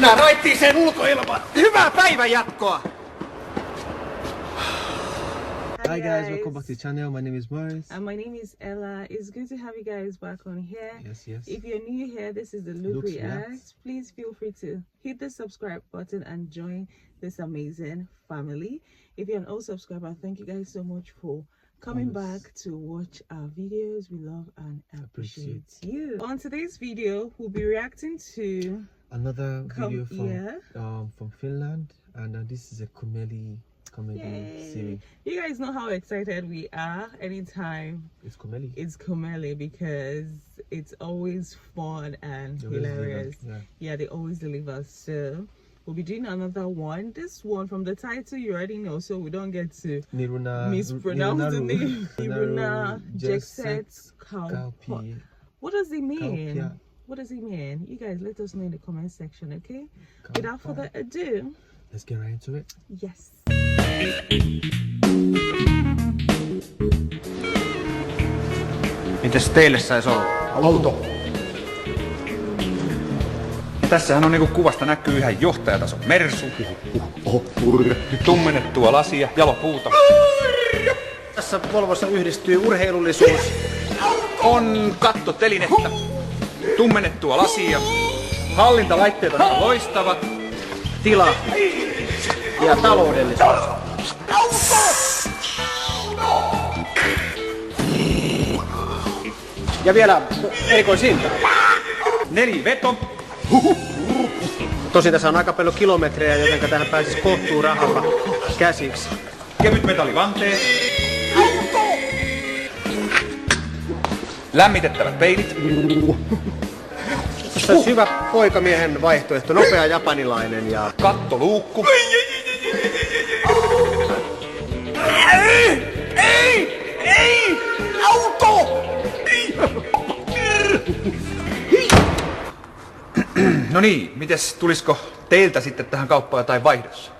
Mennään raittiiseen ulkoilmaan. Hyvää päivänjatkoa! Hi guys, welcome back to the channel. My name is Morris. And my name is Ella. It's good to have you guys back on here. Yes. If you're new here, this is the Luke Luke's Reacts. Reacts. Please feel free to hit the subscribe button and join this amazing family. If you're an old subscriber, thank you guys so much for coming back to watch our videos. We love and appreciate you. On today's video, we'll be reacting to another video from Finland, and this is a comedy series. You guys know how excited we are anytime it's comedy because it's always fun and hilarious. They always deliver. So we'll be doing another one. This one, from the title, you already know, so we don't get to mispronounce the name. Niruna Jekset Kalpi. What does it mean? Kalpia. What does it mean? You guys let us know in the comment section, okay? Without further ado, let's get right into it. Yes. Mites teille sais olla? Auto. Tässähän on niinku kuvasta näkyy ihan johtajatason Mersu. Tummennettua lasia, jalopuuta. Tässä Volvossa yhdistyy urheilullisuus. On kattotelinettä, tummennettua lasia. Hallintalaitteet on loistavat. Tila ja taloudellisuus. Ja vielä erikoisinta. Neliveto. Tosin tässä on aika paljon kilometrejä, joten tähän pääsisi kohtuu rahalla käsiksi. Kevyt metallivanteet. Lämmitettävät peilit. Tässä on hyvä poikamiehen vaihtoehto, nopea japanilainen ja kattoluukku. Ei! Auto! No niin, mites tulisiko teiltä sitten tähän kauppaan jotain vaihdossa?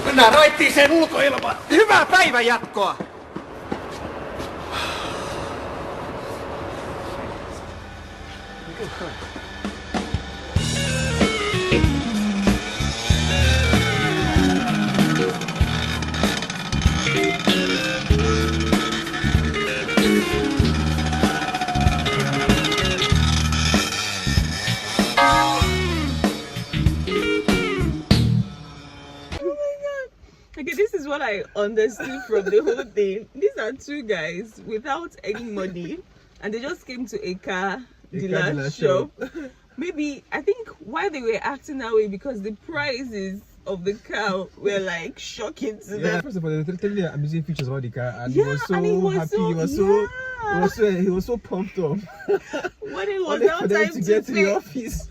Mennään raittiiseen ulkoilmaan. Hyvää päivänjatkoa! Okay, this is what I understood from the whole thing. These are two guys without any money, and they just came to a car dealer shop. Maybe, I think why they were acting that way because the prices of the car were like shocking to them. First of all, they were telling me amazing features about the car, and Yeah, he was so and he was happy. He was so pumped up. When it was Only now for them time to get to pay, the office.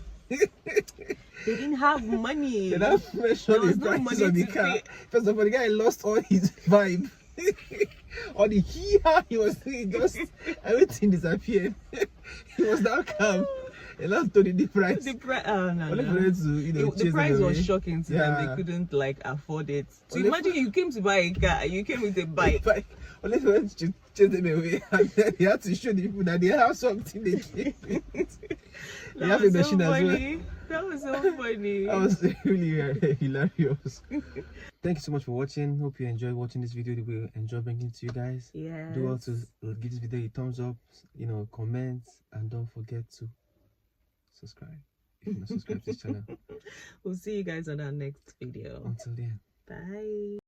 they didn't have money. They don't mention the prices of the car. First of all, the guy lost all his vibe. All the he was doing, just everything disappeared. He was now calm. And now told the price. The price, no. The price was shocking to them. They couldn't like afford it. So imagine you came to buy a car and you came with a bike. Only for them to chase them away, and then they had to show the people that they have something they came with. They have a machine as well. That was so funny. That was really hilarious. Thank you so much for watching. Hope you enjoyed watching this video. We enjoy bringing it to you guys. Yeah. Do well to give this video a thumbs up, comment, and don't forget to subscribe if you're not subscribed to this channel. We'll see you guys on our next video. Until then. Bye.